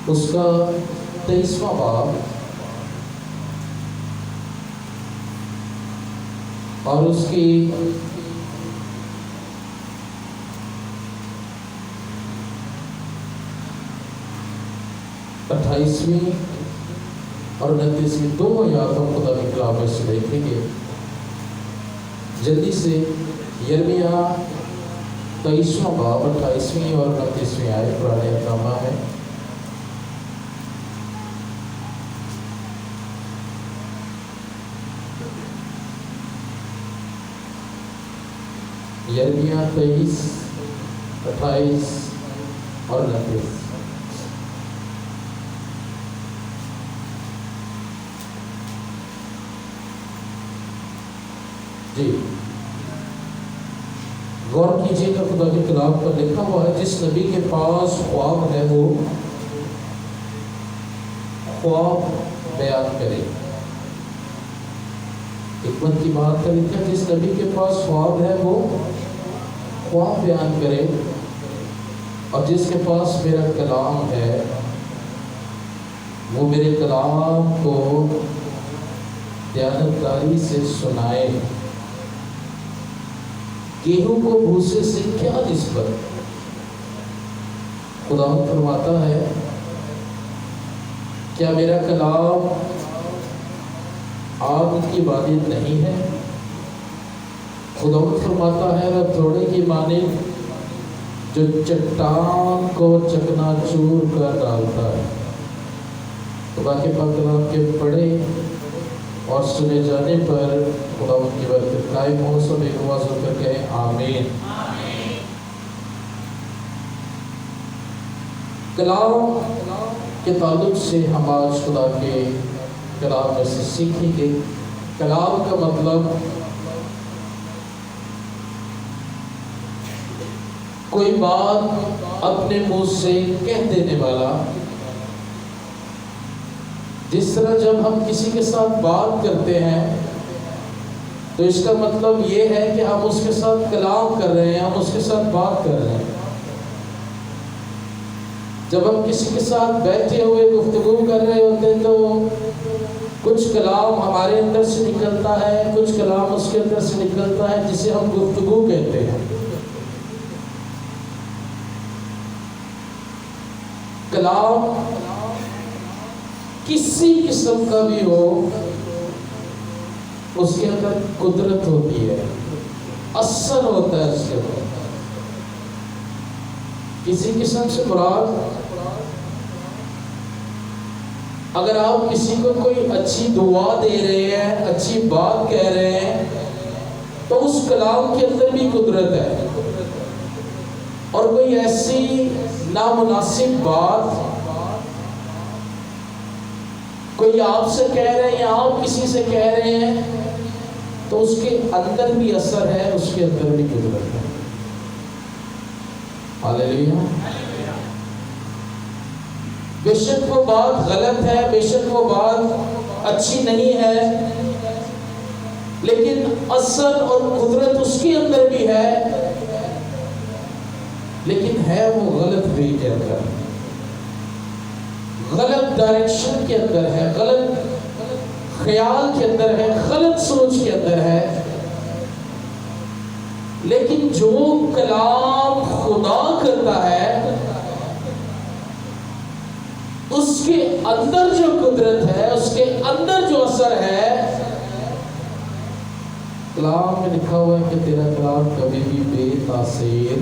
उसका 23वां बाब और उसकी 28वीं और 29वीं दो आयतों खुदा की कलाम में से देखेंगे। जल्दी से यिर्मयाह 23वां बाब 28वीं और 29वीं आयत पुराने अहकाम में। यिर्मयाह 23, 28 और 29। जी गौर कीजिएगा, खुदा के कलाम पर लिखा हुआ है, जिस नबी के पास ख्वाब है वो ख्वाब बयान करे। हिकमत की बात है, लिखा जिस नबी के पास ख्वाब है वो ख्वाब बयान करे, और जिसके पास मेरा कलाम है वो मेरे कलाम को दयानतदारी से सुनाए। गेहूं को भूसे से क्या निस्बत? खुदा फरमाता है, क्या मेरा कलाम आग की मानिंद नहीं है? खुदा फरमाता है, वह थोड़े की मानिंद जो चट्टान को चकनाचूर कर डालता है। खुदा के पाक कलाम के पढ़े और सुने जाने पर खुदा उनकी बरकत कायम हो। सब एक आवाज़ होकर कहें आमीन। कलाम के ताल्लुक से हम आज खुदा के कलाम में से सीखेंगे। कलाम का मतलब कोई बात अपने मुंह से कह देने वाला। जिस तरह जब हम किसी के साथ बात करते हैं तो इसका मतलब ये है कि हम उसके साथ कलाम कर रहे हैं, हम उसके साथ बात कर रहे हैं। जब हम किसी के साथ बैठे हुए गुफ्तगू कर रहे होते हैं तो कुछ कलाम हमारे अंदर से निकलता है, कुछ कलाम उसके अंदर से निकलता है, जिसे हम गुफ्तगू कहते हैं। कलाम किसी किस्म का भी हो, उसके अंदर कुदरत होती है, असर होता है उसके अंदर। किसी किस्म से मुराद, अगर आप किसी को कोई अच्छी दुआ दे रहे हैं, अच्छी बात कह रहे हैं, तो उस कलाम के अंदर भी कुदरत है। और कोई ऐसी नामुनासिब बात कोई आपसे कह रहे हैं या आप किसी से कह रहे हैं, तो उसके अंदर भी असर है, उसके अंदर भी कुदरत है। हालेलुया। बेशक वो बात गलत है, बेशक वो बात अच्छी नहीं है, लेकिन असर और कुदरत उसके अंदर भी है, लेकिन है वो गलत वे के अंदर, गलत डायरेक्शन के अंदर है, गलत ख्याल के अंदर है, गलत सोच के अंदर है। लेकिन जो कलाम खुदा करता है उसके अंदर जो कुदरत है, उसके अंदर जो असर है, कलाम में लिखा हुआ है कि तेरा कलाम कभी भी बेतासीर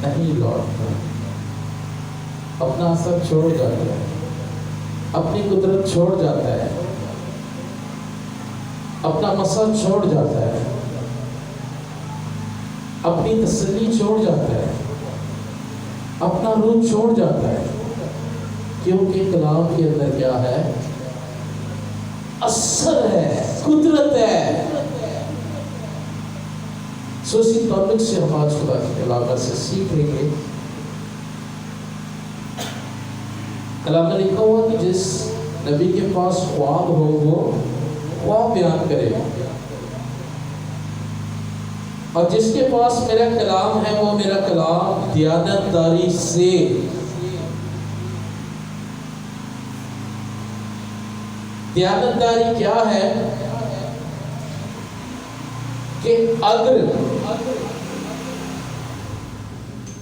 नहीं लौटता, अपना असर छोड़ जाता है, अपनी कुदरत छोड़ जाता है, अपना मसर छोड़ जाता है, अपनी तसल्ली छोड़ जाता है, अपना रूह छोड़ जाता है, क्योंकि कलाम के अंदर क्या है? असर है, कुदरत है। सो इसी टॉपिक से हम आज खुदा की कलाम से सीखेंगे। कलाम में लिखा हुआ कि जिस नबी के पास ख्वाब हो वो ख्वाब बयान करे, और जिसके पास मेरा कलाम है वो मेरा कलाम दयानतदारी से दयानतदारी क्या है कि अगर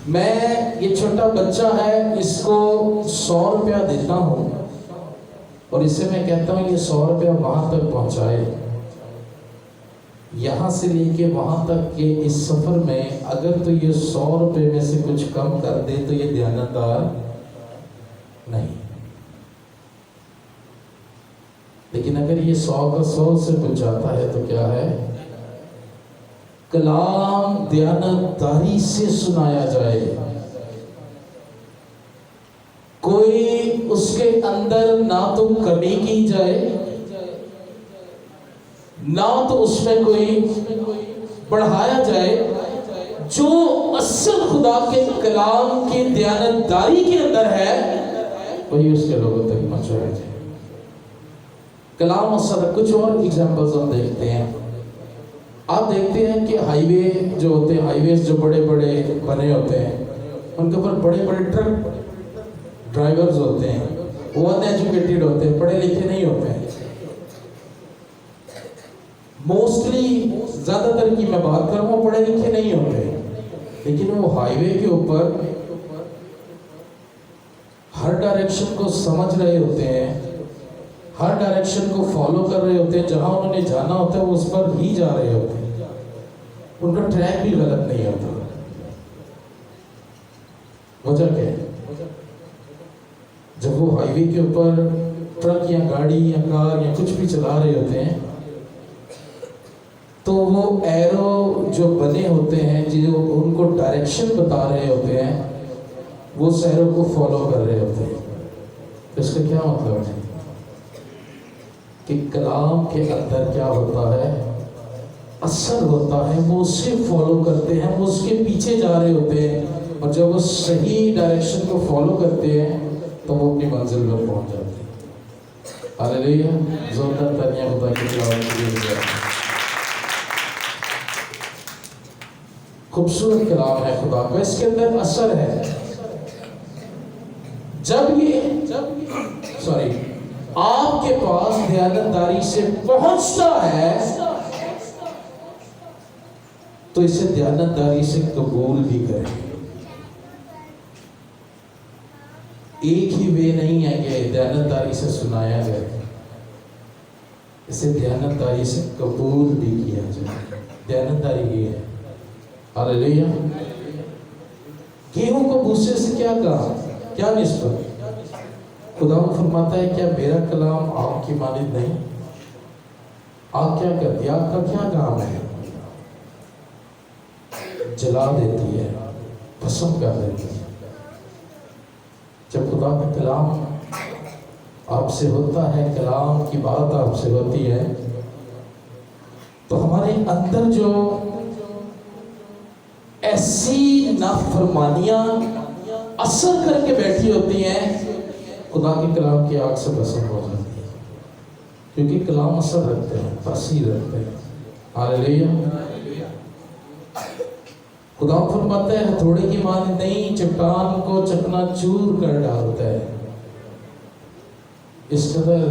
मैं, ये छोटा बच्चा है, इसको 100 रुपया देता हूं और इसे मैं कहता हूं ये 100 रुपया वहां तक पहुंचाए, यहां से लेके वहां तक के इस सफर में अगर तो ये 100 रुपये में से कुछ कम कर दे तो ये दयानतदार नहीं। लेकिन अगर ये 100 का 100 से पहुंचाता है तो क्या है? कलाम दयानतदारी से सुनाया जाए, कोई उसके अंदर ना तो कमी की जाए, ना तो उसमें कोई बढ़ाया जाए। जो असल खुदा के कलाम की दयानतदारी के अंदर है वही उसके लोगों तक पहुंचाया जाए। कलाम असल। कुछ और एग्जांपल्स हम देखते हैं। आप देखते हैं कि हाईवे जो होते हैं, हाईवेज जो बड़े बड़े बने होते हैं, उनके ऊपर बड़े बड़े ट्रक ड्राइवर्स होते हैं, वो अनएजुकेटेड होते हैं, पढ़े लिखे नहीं होते हैं। मोस्टली, ज्यादातर की मैं बात करूं, वो पढ़े लिखे नहीं होते, लेकिन वो हाईवे के ऊपर हर डायरेक्शन को समझ रहे होते हैं, हर डायरेक्शन को फॉलो कर रहे होते हैं, जहां उन्होंने जाना होता है वो उस पर ही जा रहे होते हैं, उनका ट्रैक भी गलत नहीं होता। वजह क्या है? जब वो हाईवे के ऊपर ट्रक या गाड़ी या कार या कुछ भी चला रहे होते हैं तो वो एरो जो बने होते हैं, जो उनको डायरेक्शन बता रहे होते हैं, वो उस एरो को फॉलो कर रहे होते हैं। तो इसका क्या मतलब है कि कलाम के अंदर क्या होता है? असर होता है, वो उसे फॉलो करते हैं, वो उसके पीछे जा रहे होते हैं, और जब वो सही डायरेक्शन को फॉलो करते हैं तो वो अपनी मंजिल पर पहुंच जाते हैं। हालेलुया, जोरदार तालियां खुदा की तिलावत के लिए। खूबसूरत कलाम है खुदा का, इसके अंदर असर है। आपके पास दयानतदारी से पहुंचता है तो इसे दयानतदारी से कबूल भी करें। एक ही वे नहीं है कि दयानतदारी से सुनाया जाए, इसे दयानतदारी से कबूल भी किया जाए। दयानतदारी ये है। हालेलुया। गेहूं को भूसे से क्या कहा, क्या निस्बत? खुदा फरमाता है क्या मेरा कलाम आग की मानिंद नहीं? आग क्या करती है? आग का क्या काम है? जला देती है, भस्म कर देती है। जब खुदा का कलाम आपसे होता है, कलाम की बात आपसे होती है, तो हमारे अंदर जो ऐसी नाफरमानियां असर करके बैठी होती हैं, खुदा के कलाम की आग से भस्म हो जाती है, क्योंकि कलाम असर रखते हैं, तासीर रखते हैं। हालेलुया। खुदा फरमाता है हथौड़े की मानिंद नहीं, चट्टान को चकनाचूर कर डालता है। इस कदर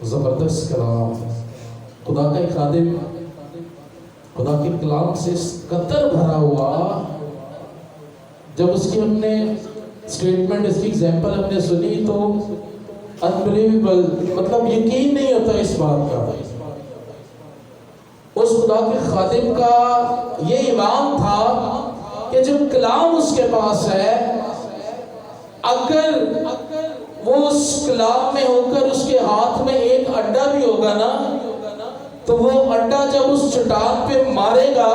जबरदस्त कलाम, खुदा का एक खादिम खुदा के कलाम से इस कदर भरा हुआ, जब उसकी हमने स्टेटमेंट, इसकी एग्जाम्पल हमने सुनी तो अनबिलीवेबल, मतलब यकीन नहीं होता इस बात का। उस खुदा के खादिम का ये ईमान था कि जो कलाम उसके पास है, अगर वो उस कलाम में होकर उसके हाथ में एक अंडा भी होगा ना, तो वो अंडा जब उस चट्टान पे मारेगा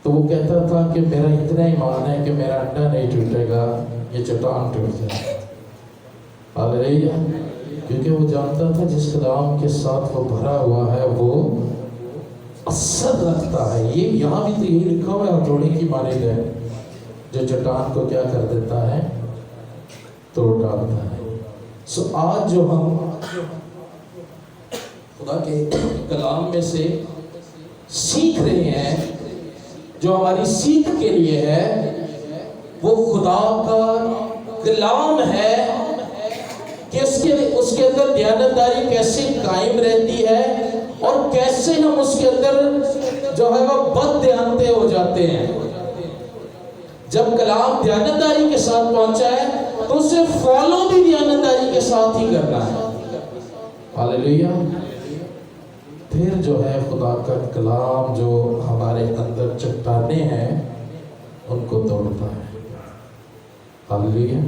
तो वो कहता था कि मेरा इतना ईमान है कि मेरा अंडा नहीं टूटेगा, ये चट्टान टूट जाए। हालेलुया। क्योंकि वो जानता था जिस कलाम के साथ वो भरा हुआ है वो असर रखता है। ये यहाँ भी तो यही लिखा हुआ है, हथौड़े की मानिंद है, जो चट्टान को क्या कर देता है, तोड़ डालता है। सो आज जो हम खुदा के कलाम में से सीख रहे हैं, जो हमारी सीख के लिए है, वो खुदा का कलाम है कि उसके अंदर दयानतदारी कैसे कायम रहती है और कैसे हम उसके अंदर जो है वो बददयानते हो जाते हैं। जब कलाम दयानतदारी के साथ पहुंचा है तो उसे फॉलो भी दयानतदारी के साथ ही करना है। हालेलुया। फिर जो है खुदा का कलाम जो हमारे अंदर चट्टाने हैं उनको तोड़ता है। हालेलुया।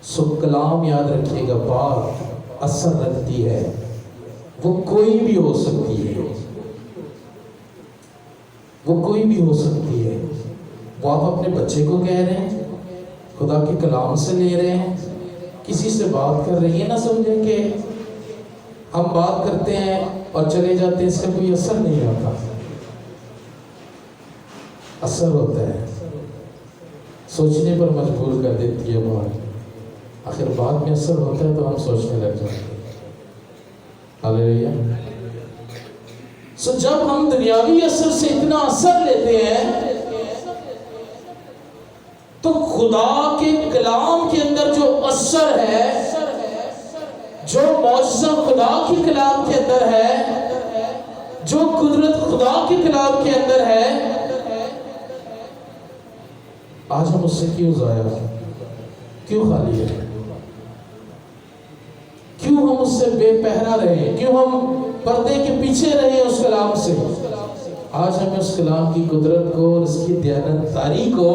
सो कलाम याद रखिएगा, बात असर रखती है, वो कोई भी हो सकती है, वो कोई भी हो सकती है। वो आप अपने बच्चे को कह रहे हैं, खुदा के कलाम से ले रहे हैं, किसी से बात कर रहे हैं, ना समझें कि हम बात करते हैं और चले जाते हैं, इसका कोई असर नहीं होता। असर होता है, सोचने पर मजबूर कर देती है बात। आखिर बाद में असर होता है तो हम सोचने लग जाते हैं। हालेलुया। सो जब हम दुनियावी असर से इतना असर लेते हैं तो खुदा के कलाम के अंदर जो असर है, जो मौजज़ा खुदा के कलाम के अंदर है, जो कुदरत खुदा के कलाम के अंदर है, आज हम उससे क्यों जाया, क्यों खाली है, क्यों हम उससे बेपहरा रहे, क्यों हम पर्दे के पीछे रहे उस कलाम से। आज हमें उस कलाम की कुदरत को और उसकी दयानतदारी को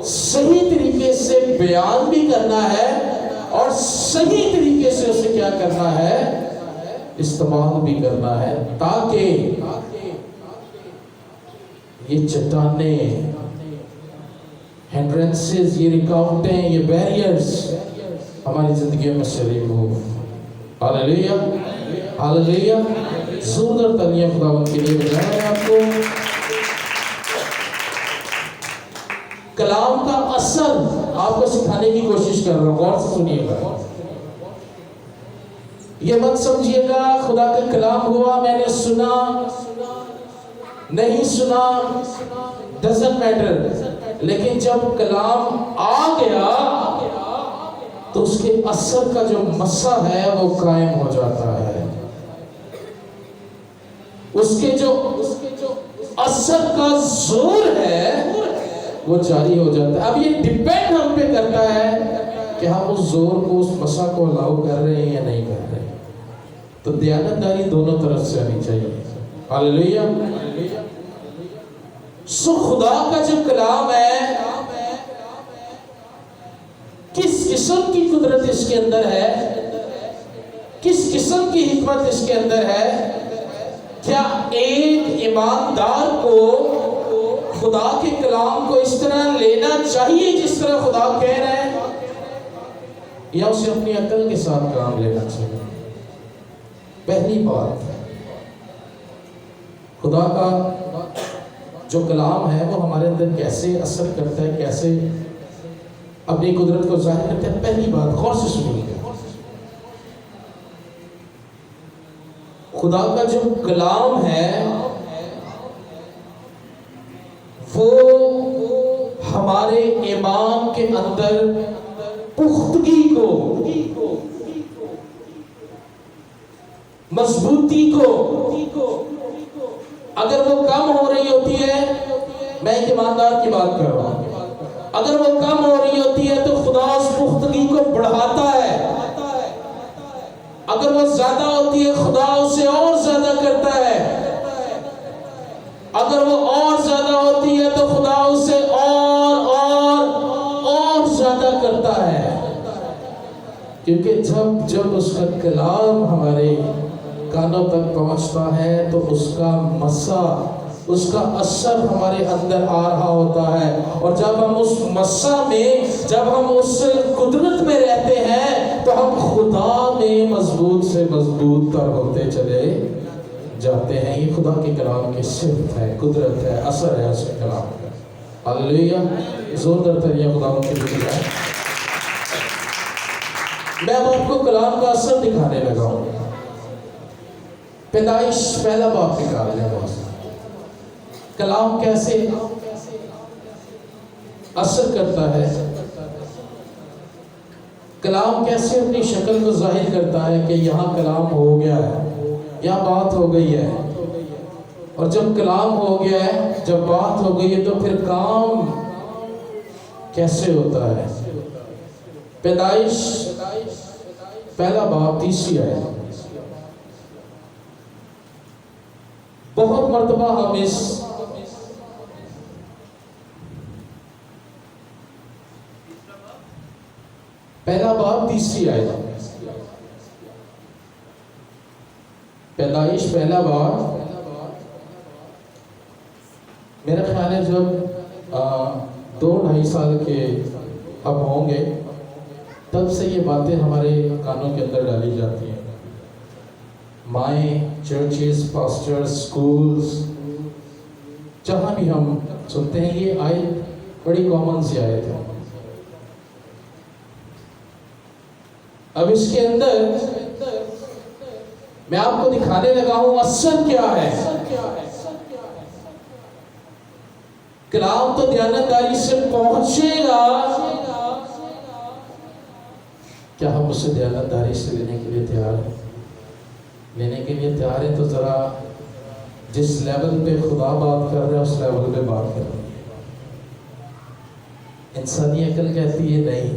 सही तरीके से बयान भी करना है और सही तरीके से उसे क्या करना है, इस्तेमाल भी करना है, ताकि ये चट्टाने, हिंड्रेंसेस, ये रुकावटें, ये बैरियर्स हमारी जिंदगियों में से रिमूव। Hallelujah, hallelujah. जोरदार तालियां खुदावंद के लिए बजाएं। आपको कलाम का असर आपको सिखाने की कोशिश कर रहा हूं, गौर से सुनिएगा। ये मत समझिएगा खुदा का कलाम हुआ, मैंने सुना नहीं सुना, डजंट मैटर, लेकिन जब कलाम आ गया तो उसके असर का जो मसा है वो कायम हो जाता है। उसके जो असर का जोर है वो जारी हो जाता है। अब ये डिपेंड हम पे करता है कि हम उस जोर को, उस मसा को अलाउ कर रहे हैं या नहीं कर रहे। तो दयानतदारी दोनों तरफ से आनी चाहिए। हालेलुया। सो खुदा का जो कलाम है, किस किस्म की कुदरत इसके अंदर है, किस किस्म की हिकमत इसके अंदर है। क्या एक ईमानदार को खुदा के कलाम को इस तरह लेना चाहिए जिस तरह खुदा कह रहे हैं, या उसे अपनी अकल के साथ काम लेना चाहिए? पहली बात, खुदा का जो कलाम है वो हमारे अंदर कैसे असर करता है, कैसे अपनी कुदरत को जाहिर करता है। पहली बात, गौर से सुनिएगा, खुदा का जो कलाम है वो हमारे ईमान के अंदर पुख्तगी को, मजबूती को, अगर वो कम हो रही होती है, मैं एक ईमानदार की बात कर रहा हूं, अगर वो कम हो रही होती है तो खुदा उस पुख्तगी को बढ़ाता है। अगर वो ज्यादा होती है खुदा उसे और ज्यादा करता है। अगर वो और ज्यादा होती है तो खुदा उसे और ज्यादा करता है। क्योंकि जब उसका कलाम हमारे कानों तक पहुंचता है तो उसका मसा, उसका असर हमारे अंदर आ रहा होता है। और जब हम उस मसा में, जब हम उस कुदरत में रहते हैं तो हम खुदा में मजबूत से मजबूत तर होते चले जाते हैं। ये खुदा के कलाम की सिफत है, कुदरत है, असर है उसके कलाम का। हालेलुया। जोरदार तालियां खुदा के लिए। मैं अब आपको कलाम का असर दिखाने लगा हूं। पैदाइश पहला बाप निकाल लिया, कलाम कैसे असर करता है। कलाम कैसे अपनी शक्ल को जाहिर करता है कि यहाँ कलाम हो गया है, यहाँ बात हो गई है। और जब कलाम हो गया है, जब बात हो गई है, तो फिर काम कैसे होता है। पैदाइश पहला बाब 3 आयत। बहुत मर्तबा हम इस पहला बाब 3 आयत, पैदाइश पहला बाब, मेरा ख्याल है जब 2-2.5 साल के अब होंगे तब से ये बातें हमारे कानों के अंदर डाली जाती हैं। माएँ, चर्चेस, पास्टर्स, स्कूल्स, जहाँ भी हम सुनते हैं ये आयत बड़ी कॉमन सी आयत है। अब इसके अंदर मैं आपको दिखाने लगा हूं असर क्या है। कलाम तो दयानतदारी से पहुंचेगा, क्या हम उसे दयानतदारी से लेने के लिए तैयार हैं? लेने के लिए तैयार है तो जरा जिस लेवल पे खुदा बात कर रहा है उस लेवल पे बात कर रही है। इंसानी अकल कहती है नहीं।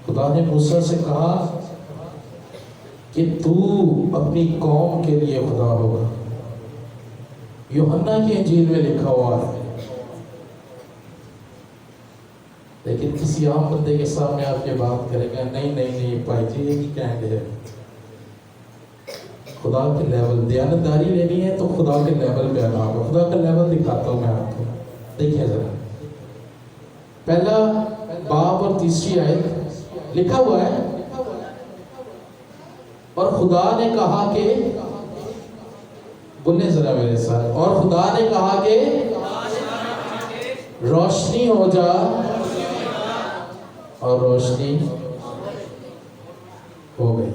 खुदा ने मूसा से कहा कि तू अपनी कौम के लिए खुदा होगा। यूहन्ना की इंजील में लिखा हुआ है, लेकिन किसी आम बंदे के सामने आप ये बात करेंगे, नहीं नहीं नहीं भाई जी ये की कहेंगे है। खुदा के लेवल, दयानतदारी लेनी है तो खुदा के लेवल पे आना होगा। खुदा का लेवल दिखाता हूँ मैं आपको, देखिए जरा। पहला बाब और 3 आयत लिखा हुआ है, और खुदा ने कहा कि, बोलने जरा मेरे साथ, और खुदा ने कहा कि रोशनी हो जा, और रोशनी हो गई।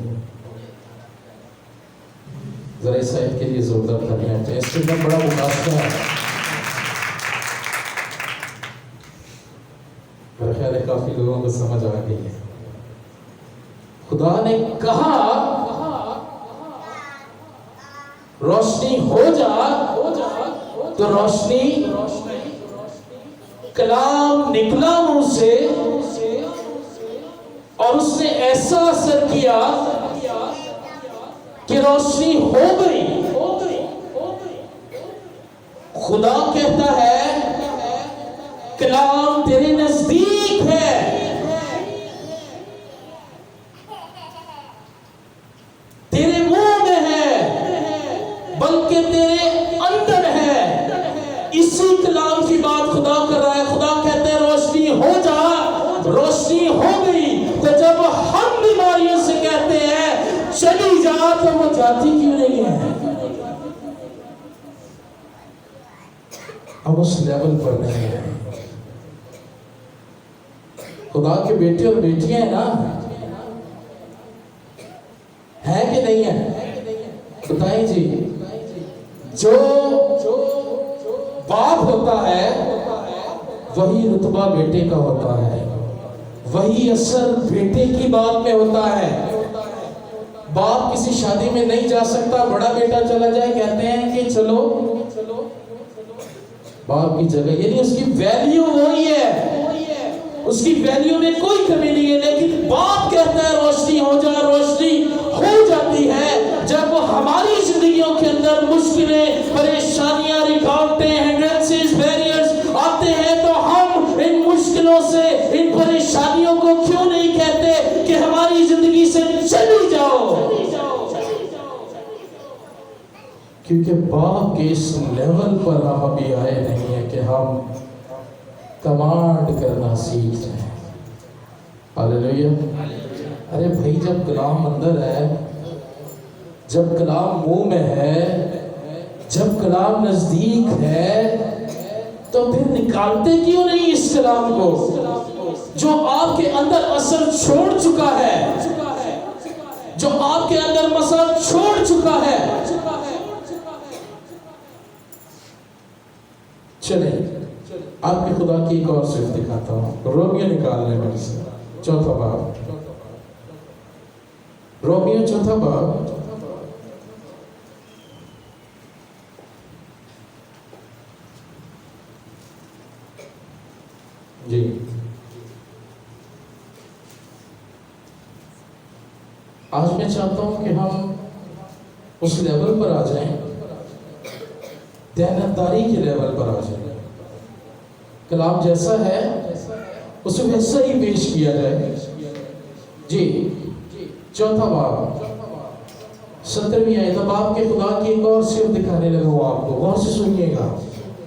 जरा इस आयत के लिए जोरदार तालियां चाहिए। इसके अंदर बड़ा मुकाबला है, मेरा ख्याल है काफी लोगों को समझ आ गई है। खुदा ने कहा रोशनी हो जा, तो रोशनी, कलाम निकला मुंह से और उसने ऐसा असर किया कि रोशनी हो गई। खुदा कहता है कलाम तेरे नजदीक है, तेरे मुंह में है, बल्कि तेरे अंदर है। इसी कलाम की बात खुदा कर रहा है। खुदा कहते हैं रोशनी हो जा, रोशनी हो गई। तो जब हम बीमारियों से कहते हैं चली जा, तो वो जाती क्यों नहीं है? अब उस लेवल पर नहीं है। खुदा के बेटे और बेटियां हैं ना, है कि नहीं है? बताइए जी। जो बाप होता है वही रुतबा बेटे का होता है, वही असर बेटे की बात में होता है। बाप किसी शादी में नहीं जा सकता, बड़ा बेटा चला जाए, कहते हैं कि चलो बाप की जगह, यानी उसकी वैल्यू वही है, उसकी वैल्यू में कोई कमी नहीं है। लेकिन बाप कहता है रोशनी हो जा, रोशनी हो जाती है जब हमारी जिंदगियों के अंदर मुश्किलें, परेशानियां, रुकावटें, हिंड्रेंसेस, बैरियर्स आते हैं, तो हम इन मुश्किलों से, इन परेशानियों को क्यों नहीं कहते कि हमारी जिंदगी से चली जाओ? क्योंकि बाप के इस लेवल पर हम अभी आए नहीं है कि हम कमांड करना सीख जाए। हालेलुया। अरे भाई, जब कलाम अंदर है, जब कलाम मुंह में है, जब कलाम नजदीक है, तो फिर निकालते क्यों नहीं इस कलाम को जो आपके अंदर असर छोड़ चुका है, जो आपके अंदर मसर छोड़ चुका है। चले आपके खुदा की एक और सिर्फ दिखाता हूँ। रोमियो निकाल लें मेरे से 4वां बाब। रोमियो चौथा बाब जी, आज मैं चाहता हूं कि हम उस लेवल पर आ जाएं, दयानतदारी के लेवल पर आ जाएं। कलाम जैसा है उसे वैसा ही पेश किया जाए। जी, चौथा बाब 17वीं आयत। अब आपके खुदा की एक और सिर्फ दिखाने लगा हूं आपको, गौर से सुनिएगा,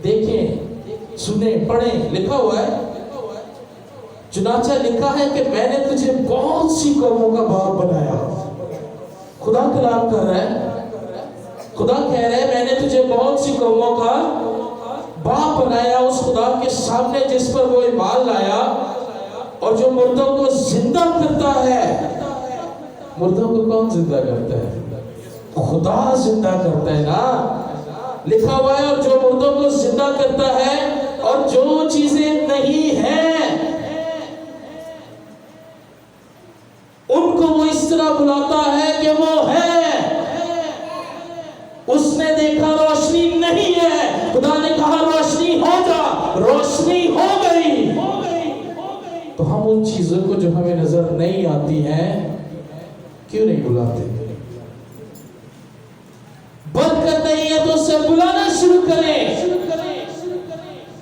देखें, सुने, पढ़ें। लिखा हुआ है, चुनाचा लिखा है कि मैंने तुझे बहुत सी कौमों का बाप बनाया। खुदा कलाम कर रहा है, खुदा कह रहा है मैंने तुझे बहुत सी कौमों का बाप बनाया। उस खुदा के सामने जिस पर वो ईमान लाया और जो मुर्दों को जिंदा करता है। मुर्दों को कौन जिंदा करता है? खुदा जिंदा करता है ना। लिखा हुआ है, और जो मुर्दों को जिंदा करता है और जो चीजें नहीं हैं उनको वो इस तरह बुलाता है कि वो है। उसने देखा रोशनी नहीं है, खुदा ने कहा रोशनी हो जा, रोशनी हो गई। तो हम उन चीजों को जो हमें नजर नहीं आती हैं क्यों नहीं बुलाते? बरकत नहीं है तो उसे बुलाना शुरू करें,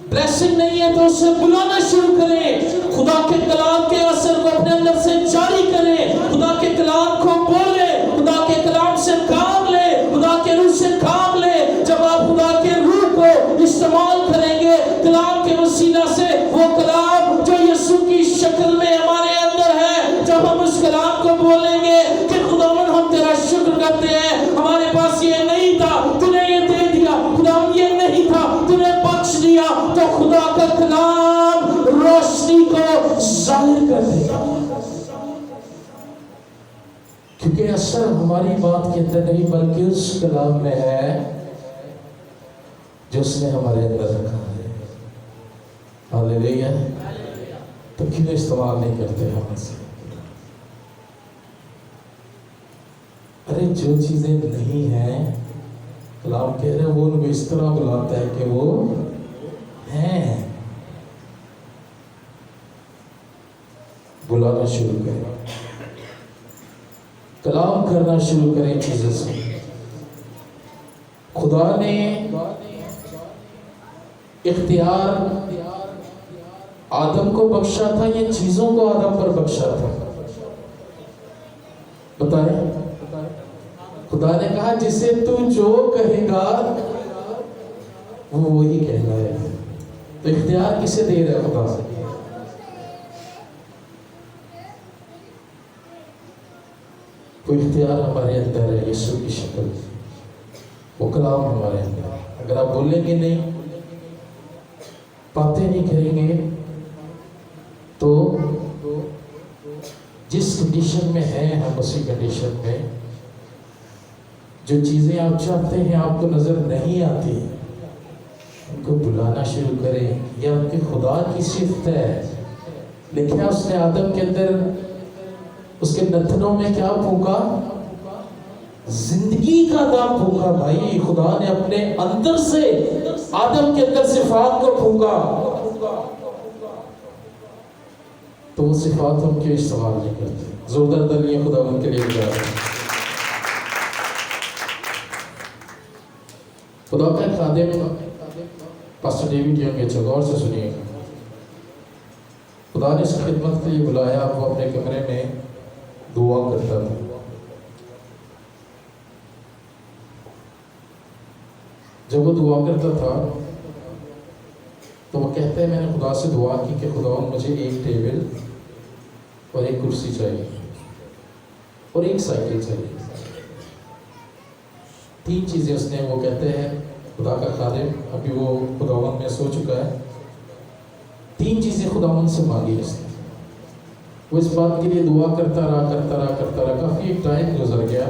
ब्लेसिंग नहीं है तो उसे बुलाना शुरू करें। खुदा के कलाम के असर को अपने अंदर से जारी करें, खुदा के कलाम को बोले, खुदा के कलाम से काम ले, खुदा के रूह से काम ले। जब आप खुदा के रूह को इस्तेमाल करेंगे कलाम के वसीला से, वो कलाम जो यीशु की शक्ल में हमारे अंदर है, जब हम उस कलाम को बोलेंगे कि खुदावन हम तेरा शुक्र करते हैं, हमारे पास ये नहीं था, तूने ये दे दिया, खुदावन ये नहीं था, तूने बख्श दिया, तो खुदा का कलाम रोशनी को जाहिर कर देगा। क्योंकि असर हमारी बात के अंदर नहीं बल्कि उस कलाम में है जो उसने हमारे अंदर रखा है। हालेलुया। तो क्यों इस्तेमाल नहीं करते हम इसे? अरे जो चीजें नहीं हैं, कलाम कह रहे वो उनको इस तरह बुलाता है कि वो हैं। बुलाना शुरू करें, कलाम करना शुरू करें चीजों से। खुदा ने इख्तियार आदम को बख्शा था, ये चीजों को आदम पर बख्शा था। बताएं, खुदा ने कहा जिसे तू जो कहेगा वो वही कहना है। तो इख्तियार किसे दे रहा है? खुदा से। तो इख्तियार हमारे अंदर है, यीशु की शक्ल, वो कलाम हमारे अंदर। अगर आप बोलेंगे नहीं, बातें नहीं करेंगे, तो जिस कंडीशन में है हम उसी कंडीशन में जो चीजें आप चाहते हैं आपको नजर नहीं आती, उनको बुलाना शुरू करें। यह आपके खुदा की सिफत है। लिखा उसने आदम के अंदर उसके नथनों में क्या फूंका? जिंदगी का दाम फूंका। भाई, खुदा ने अपने अंदर से आदम के अंदर सिफात को फूंका। तो वो सिफात हम क्यों इस्तेमाल नहीं करते? जोरदार तालियां खुदा उनके लिए बजा रहे हैं। खुदा का खादिम पास्टर डेविड यंग, गौर से सुनिएगा। खुदा ने इस खिदमत के लिए बुलाया। वो अपने कमरे में दुआ करता था। जब वो दुआ करता था तो वो कहते हैं मैंने खुदा से दुआ की कि खुदा मुझे एक टेबल और एक कुर्सी चाहिए और एक साइकिल चाहिए। 3 चीजें उसने, वो कहते हैं खुदा का खादिम, अभी वो खुदावन में सो चुका है, 3 चीजें खुदावन से मांगी उसने। वो इस बात के लिए दुआ करता रहा। काफी टाइम गुजर गया।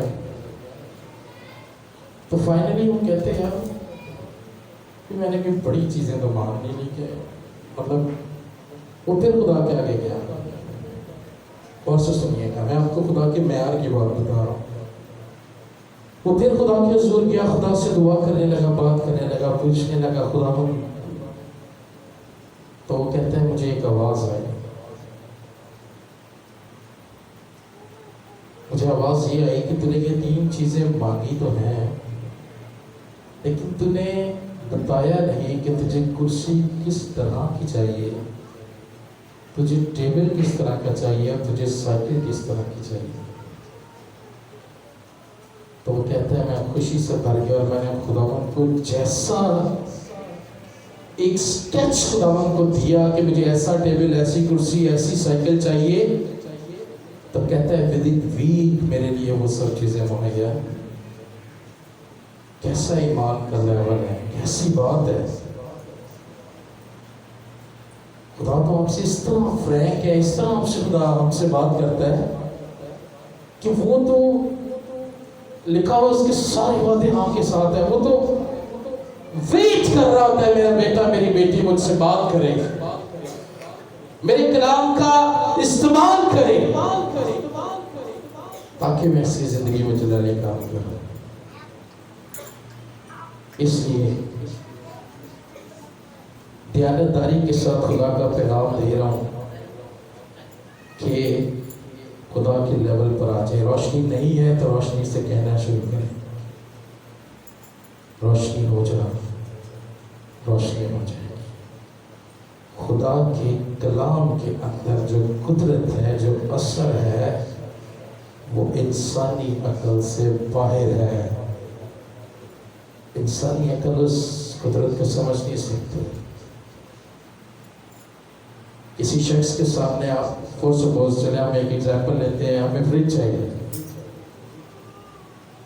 तो फाइनली वो कहते हैं यार कि मैंने कोई बड़ी चीजें तो मांगी नहीं, कि मतलब वो फिर खुदा के आगे गया। और से सुनिएगा, मैं आपको खुदा के मैार की बात बता रहा हूँ। वो फिर खुदा के हुजूर गया, खुदा से दुआ करने लगा, बात करने लगा, पूछने लगा खुदा को। तो वो कहता है मुझे एक आवाज़ आई, मुझे आवाज़ ये आई कि तूने ये 3 चीज़ें मांगी तो हैं, लेकिन तूने बताया नहीं कि तुझे कुर्सी किस तरह की चाहिए, तुझे टेबल किस तरह का चाहिए, तुझे साइकिल किस तरह की चाहिए। तो वो कहता है मैं खुशी से भर गया और मैंने खुदावन को जैसा एक स्केच खुदावन को दिया कि मुझे ऐसा टेबल, ऐसी कुर्सी, ऐसी साइकिल चाहिए, तो कहता है विद इन वीक मेरे लिए वो सब चीजें मुहैया। कैसा ईमान का लेवल है, कैसी बात है। खुदा तो आपसे इस तरह फ्रैंक है, इस तरह आपसे खुदा हमसे बात करता है कि वो तो लिखा हुआ उसकी सारी बातें हाँ के साथ है। वो तो वेट कर रहा होता है मेरा बेटा मेरी बेटी मुझसे बात करे, मेरे कलाम का इस्तेमाल करे, ताकि मैं इसकी जिंदगी में जलाने काम करूं। इसलिए दयानतदारी के साथ खुदा का पैगाम दे रहा हूं कि खुदा के लेवल पर आ जाए। रोशनी नहीं है तो रोशनी से कहना शुरू करें, रोशनी हो जा, रोशनी हो जाए। खुदा के कलाम के अंदर जो कुदरत है, जो असर है, वो इंसानी अकल से बाहर है। इंसानी अकल उस कुदरत को समझ नहीं सकती। किसी शख्स के सामने आप फॉर सपोज चले, हम एक एग्जाम्पल लेते हैं, हमें फ्रिज चाहिए,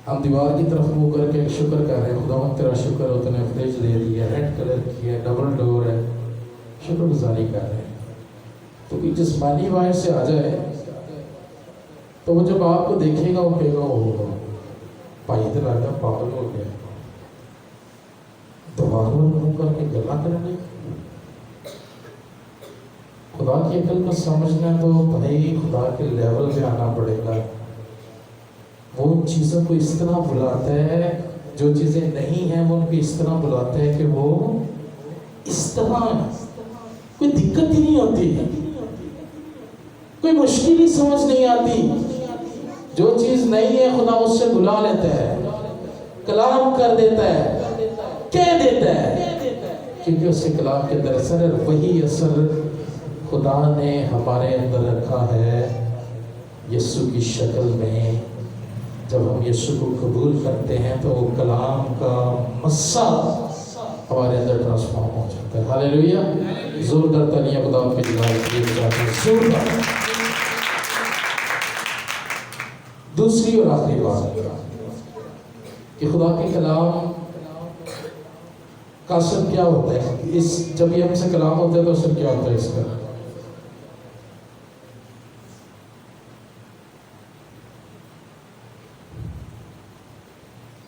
हम दीवार की तरफ मुंह करके शुक्र कर रहे हैं, खुदा तेरा शुक्र हो तूने फ्रिज दे दिया, रेड कलर की है, डबल डोर है, शुक्रगुजारी कर रहे हैं। तो कोई जिस्मानी बाहर से आ जाए तो वो जब आपको देखेगा वो कहेगा वो भाई इधर आकर पागल हो गया, दीवार में मुंह करके गला करने। खुदा की अकल को समझना तो भाई खुदा के लेवल पे आना पड़ेगा। वो उन चीज़ों को इस तरह बुलाता है, जो चीज़ें नहीं हैं वो उनको इस तरह बुलाता है कि वो इस तरह कोई दिक्कत ही नहीं होती, कोई मुश्किल ही समझ नहीं आती। जो चीज़ नहीं है खुदा उससे बुला लेता है, कलाम कर देता है, कह देता है, क्योंकि उसके कलाम के अंदर असर है। वही असर खुदा ने हमारे अंदर रखा है यीशु की शक्ल में। जब हम यीशु को कबूल करते हैं तो वो कलाम का मस्सा हमारे अंदर ट्रांसफॉर्म हो जाता है। हालेलुया, जोरदार तालियां खुदा के लिए। दूसरी और आखिरी बात कि खुदा के कलाम का असर क्या होता है। इस जब ये हमसे कलाम होता है तो असर क्या होता है इसका।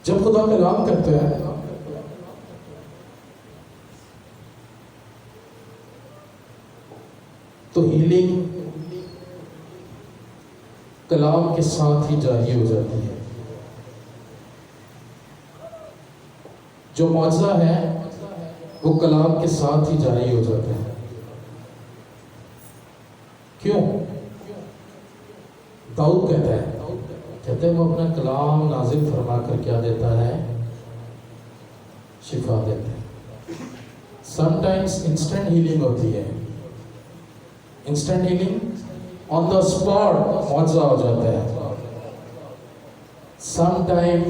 जब खुदा कलाम करता है तो हीलिंग कलाम के साथ ही जारी हो जाती है। जो मौजज़ा है वो कलाम के साथ ही जारी हो जाता है। क्यों? दाऊद कहते हैं वो अपना कलाम नाजिल फरमा कर क्या देता है, शिफा देता है। समटाइम्स इंस्टेंट हीलिंग होती है, instant healing on the spot मौजज़ा हो जाता है। समटाइम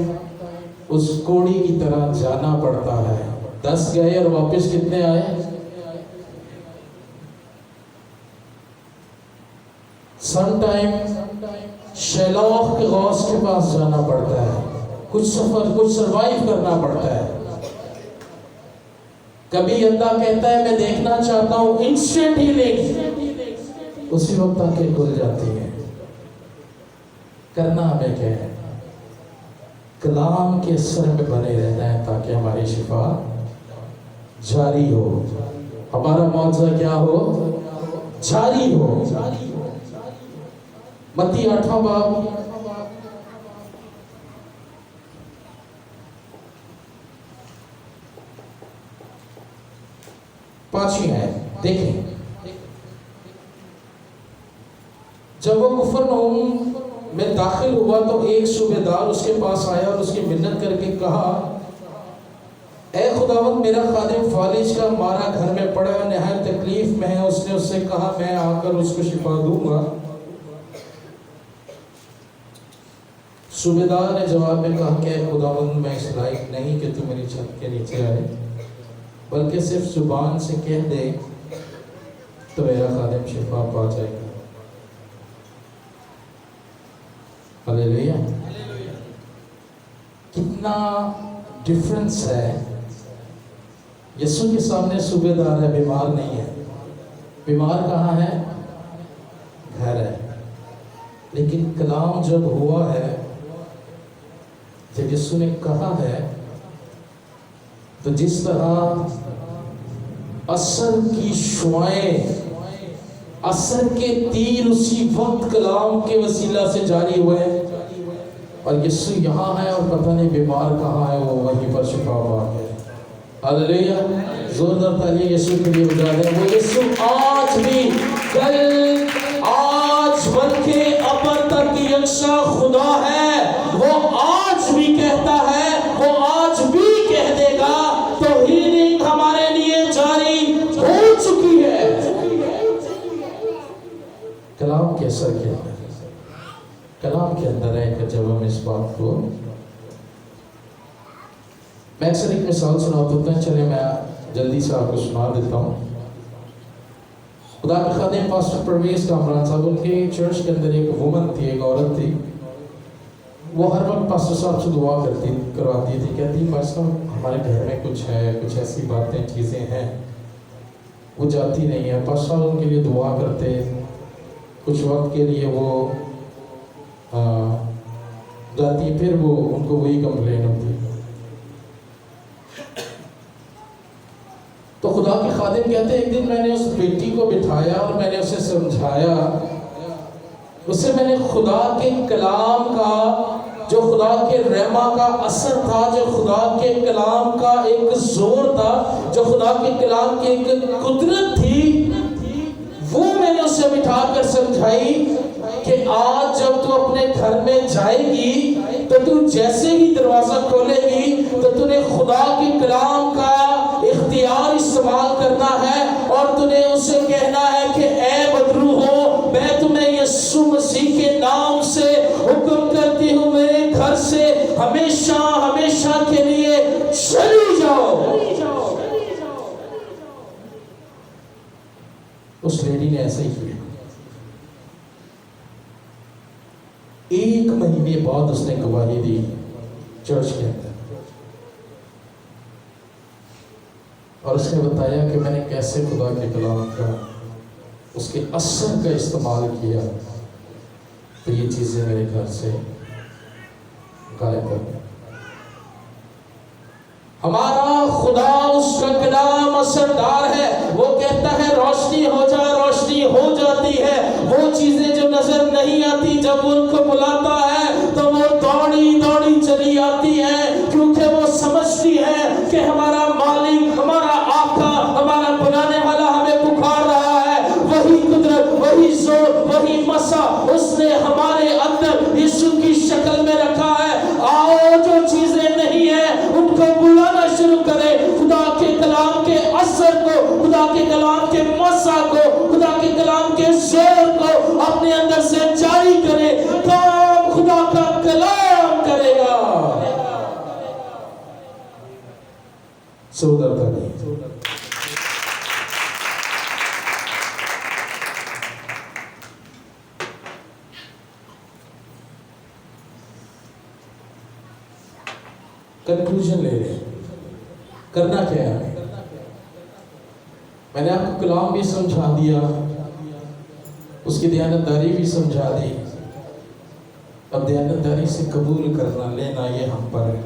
उस कोड़ी की तरह जाना पड़ता है। 10 गए और वापस कितने आए? समटाइम शैलाख के गौस के पास जाना पड़ता है, कुछ सफर, कुछ सरवाइव करना पड़ता है। कभी अंधा कहता है मैं देखना चाहता हूं, इंस्टेंट हीलिंग उसी वक्त आके खुल जाती है। करना हमें क्या है? कलाम के असर में बने रहना है ताकि हमारी शिफा जारी हो, हमारा मौजज़ा क्या हो, जारी हो। मत्ती 8वां बाब 5वीं आयत देखें। जब वो कुफरनहूम में दाखिल हुआ तो एक सूबेदार उसके पास आया और उसकी मिन्नत करके कहा, ए खुदावंद, मेरा खादिम फालिज का मारा घर में पड़ा है, निहायत तकलीफ में है। उसने उससे कहा, मैं आकर उसको शिफा दूंगा। सूबेदार ने जवाब में कहा कि खुदावंद, मैं इस लायक नहीं कि तू मेरी छत के नीचे आए, बल्कि सिर्फ जुबान से कह दे तो मेरा खादिम शिफा पा जाएगा। हालेलुया। कितना डिफरेंस है। यीशु के सामने सूबेदार है, बीमार नहीं है। बीमार कहाँ है? घर है। लेकिन कलाम जब हुआ है, जब यीशु ने कहा है, तो जिस तरह असर की शुआएं, असर के तीर उसी वक्त कलाम के वसीला से जारी हुए, और यीशु यहाँ है और पता नहीं बीमार कहाँ है, वो वहीं पर शिफा पा है। हालेलुया। जोरदार ताली यीशु के लिए बजा दें। वो यीशु आज भी कल, आज बल्कि अब तक यकसा खुदा है। वो आज भी कहता है, वो आज भी कह देगा। तो हीलिंग हमारे लिए जारी हो चुकी है। कलाम के असर के अंदर, कलाम के अंदर है कि जब हम इस बात को, मैं अक्सर एक मिसाल सुनाता हूँ, चले मैं जल्दी से आपको सुना देता हूँ। खुदा के खादिम पास्टर परवेज कामरान साहब, उनके चर्च के अंदर एक वुमन थी, एक औरत थी। वो हर वक्त पास्टर साहब से दुआ करवाती थी। कहती, पास्टर साहब, हमारे घर में कुछ है, कुछ ऐसी बातें, चीज़ें हैं, वो जाती नहीं है। पास्टर साहब उनके लिए दुआ करते। कुछ वक्त के लिए वो जाती, फिर वो उनको वही कंप्लेन होती। तो खुदा के खादिम कहते, एक दिन मैंने उस बेटी को बिठाया और मैंने उसे समझाया। उससे मैंने खुदा के कलाम का, जो खुदा के रहमा का असर था, जो खुदा के कलाम का एक जोर था, जो खुदा के कलाम की एक कुदरत थी, वो मैंने उसे बिठा कर समझाई कि आज जब तू अपने घर में जाएगी तो तू जैसे ही दरवाजा खोलेगी तो तूने खुदा के कलाम का इख्तियार इस्तेमाल करना है और तूने उसे कहना है कि ए बदरू हो, मैं तुम्हें यीशु मसीह के नाम से हुक्म करती हूँ, मेरे घर से हमेशा हमेशा के लिए चली जाओ। उस लेडी ने ऐसे ही किया। 1 महीने बाद उसने गवाही दी चर्च के अंदर, और उसने बताया कि मैंने कैसे खुदा के कलाम का, उसके असर का इस्तेमाल किया, तो ये चीज़ें मेरे घर से गायब हो गई। हमारा खुदा, उसका कलाम असरदार है। वो कहता है रोशनी हो जा, रोशनी हो जाती है। वो चीजें जो नजर नहीं आती, जब उनको बुलाता है तो वो दौड़ी दौड़ी चली आती है, क्योंकि वो समझती है कि हमारा मालिक, हमारा आका, हमारा बनाने वाला हमें पुकार रहा है। वही कुदरत, वही जोर, वही मसा उसने हमारे अंदर यीशु की शक्ल में रखा है। आओ, जो चीजें नहीं है उनको बुलाना शुरू करें। खुदा के कलाम के असर को, खुदा के कलाम के मसा को, खुदा के कलाम के जोर को अपने अंदर से जारी करें। काम खुदा का कलाम करेगा। सोदरता नहीं। कंक्लूजन ले रहे हैं, करना क्या है। मैंने आपको कलाम भी समझा दिया, उसकी दयानतदारी भी समझा दी। अब दयानतदारी से कबूल करना, लेना, ये हम पर है।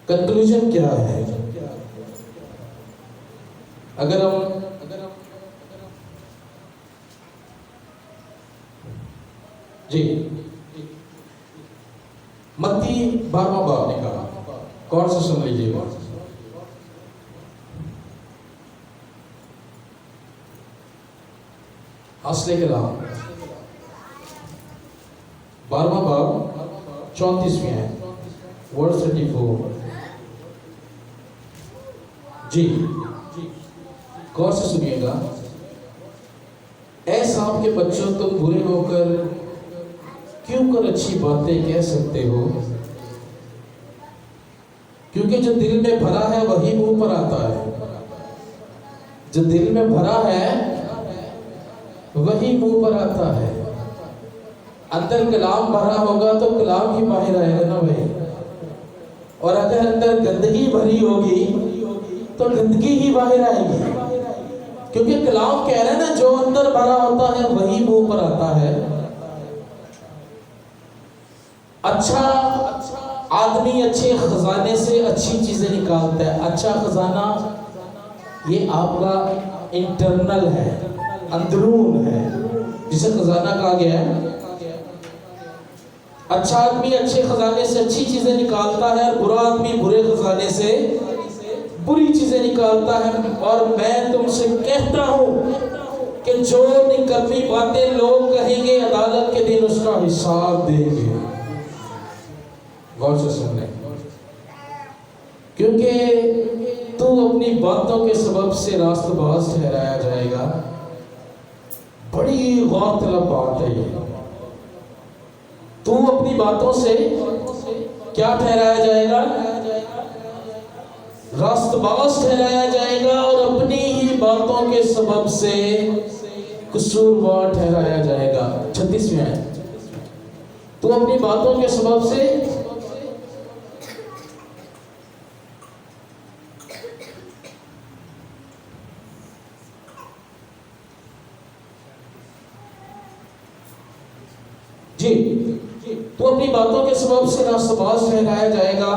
कंक्लूजन क्या है? अगर हम जी, मत्ती 12वां बाब निकाला, गौर से सुन लीजिएगा। असले कलाम 12वां बाब 34वें है, वर्ड 34। जी, गौर से सुनिएगा। ऐ सांप के बच्चों, तुम बुरे होकर क्यों कर अच्छी बातें कह सकते हो? क्योंकि जो दिल में भरा है वही मुंह पर आता है। जो दिल में भरा है वही मुंह पर आता है। अंदर कलाम भरा होगा तो कलाम ही बाहर आएगा ना भाई। और अगर अंदर गंदगी भरी होगी तो गंदगी ही बाहर आएगी। क्योंकि कलाम कह रहे हैं ना, जो अंदर भरा होता है वही मुंह पर आता है। अच्छा आदमी अच्छे खजाने से अच्छी चीजें निकालता है। अच्छा खजाना ये आपका इंटरनल है, अंदरून है, जिसे खजाना कहा गया है। अच्छा आदमी अच्छे खजाने से अच्छी चीजें निकालता है, और बुरा आदमी बुरे खजाने से बुरी चीजें निकालता है। और मैं तुमसे कहता हूं कि जो निकम्मी बातें लोग कहेंगे, अदालत के दिन उसका हिसाब देंगे। गौर से सुन ले, क्योंकि तू अपनी बातों के सबब से रास्तबाज ठहराया जाएगा। बड़ी गौरतलब बात है ये। तू अपनी बातों से क्या ठहराया जाएगा? रास्तबाज ठहराया जाएगा, और अपनी ही बातों के सबब से कसूरवार ठहराया जाएगा। 36वें है, तू अपनी बातों के सबब से जी, तो अपनी बातों के सबब से रास्तबाज ठहराया जाएगा,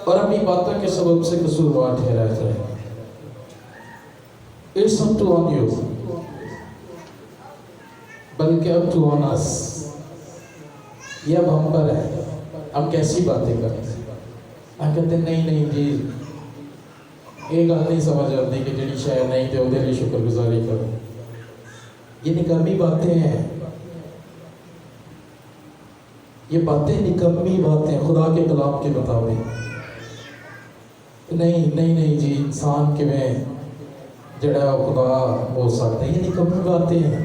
और अपनी बातों के सबब से कसूरवार ठहराया जाएगा। It's up to on you, बल्कि अप टू ऑन अस। ये अब हम पर है, हम कैसी बातें करते हैं। हम कहते नहीं नहीं जी, ये गल नहीं समझ आती कि जी शायद नहीं तो उहदे लिए शुक्रगुजारी करो। ये निकम्मी बातें हैं, ये बातें निकम्मी बातें खुदा के कलाम के मुताबिक। नहीं नहीं नहीं जी, इंसान के में जड़ा खुदा हो सकता है, ये निकम्मी बातें हैं।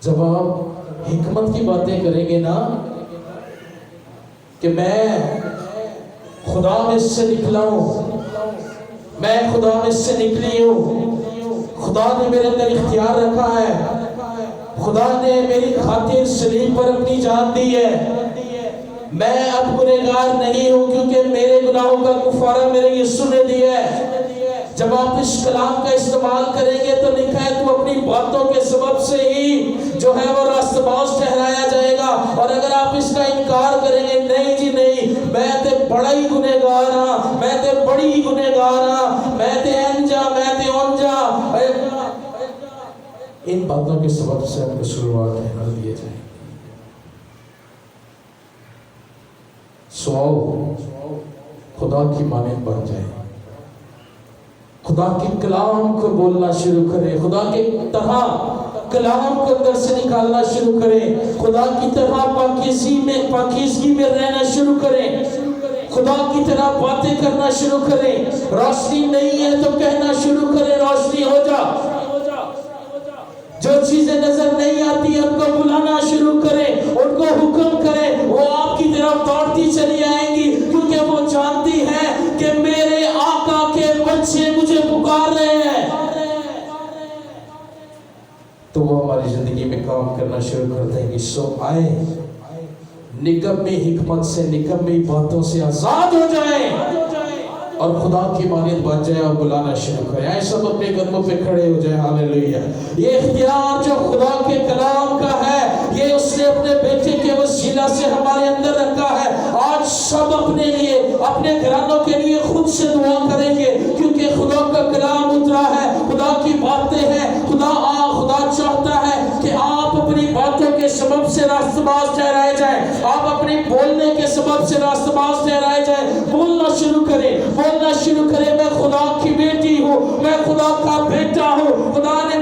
जब आप हिकमत की बातें करेंगे ना कि मैं खुदा में से निकला हूं, मैं खुदा में से निकली हूं, खुदा ने मेरे अंदर इख्तियार रखा है, खुदा ने मेरी खातिर सलीब पर अपनी जान दी है, मैं अब गुनहगार नहीं हूं क्योंकि मेरे गुनाहों का कुफारा मेरे यीशु ने दिया है। जब आप इस कलाम का इस्तेमाल करेंगे तो लिखा है तू अपनी बातों के सबब से ही जो है वो रास्तबाज ठहराया जाएगा। और अगर आप इसका इनकार करेंगे, नहीं जी नहीं, मैं ते बड़ा ही गुनहगार हां, मैं ते बड़ी ही गुनहगार हां, मैं ते अंजा, मैं ते ओंजा, इन बातों के सबब से हमको शुरुआत ठहरा दिए जाए। सो खुदा की मानद बन जाए, खुदा के कलाम को बोलना शुरू करें, खुदा के तरह कलाम को अंदर से निकालना शुरू करें, खुदा की तरह पाकीज़गी में रहना शुरू करें, खुदा की तरह बातें करना शुरू करें। रोशनी नहीं है तो कहना शुरू करें, रोशनी हो जा। जो चीजें नजर नहीं आती उनको बुलाना शुरू करें, उनको हुक्म करें, वो आपकी तरफ दौड़ती चली आएंगी, क्योंकि वो जानती है कि मेरे आका के बच्चे मुझे पुकार रहे हैं। तो वो हमारी जिंदगी में काम करना शुरू कर देंगी। सो आए निकम्मी हिकमत से, निकम्मी बातों से आजाद हो जाए और खुदा की मानियत बन जाए और बुलाना शुरू करें। आए सब अपने कदमों पे खड़े हो जाए। हालेलुया। ये इख्तियार जो खुदा के कलाम का है, ये उसने अपने बेटे के वसीला से हमारे अंदर रखा है। आज सब अपने लिए, अपने घरानों के लिए खुद से दुआ करेंगे, क्योंकि खुदा का कलाम उतरा है, खुदा की बातें हैं। खुदा चाहता है कि आप अपनी बातों के सबब से रास्तबाज ठहराए जाए, आप अपने बोलने के सबब से रास्तबाज ठहराए जाए। बोलना शुरू करें, बोलना शुरू करें, मैं खुदा की बेटी हूँ, मैं खुदा का बेटा हूँ। खुदा ने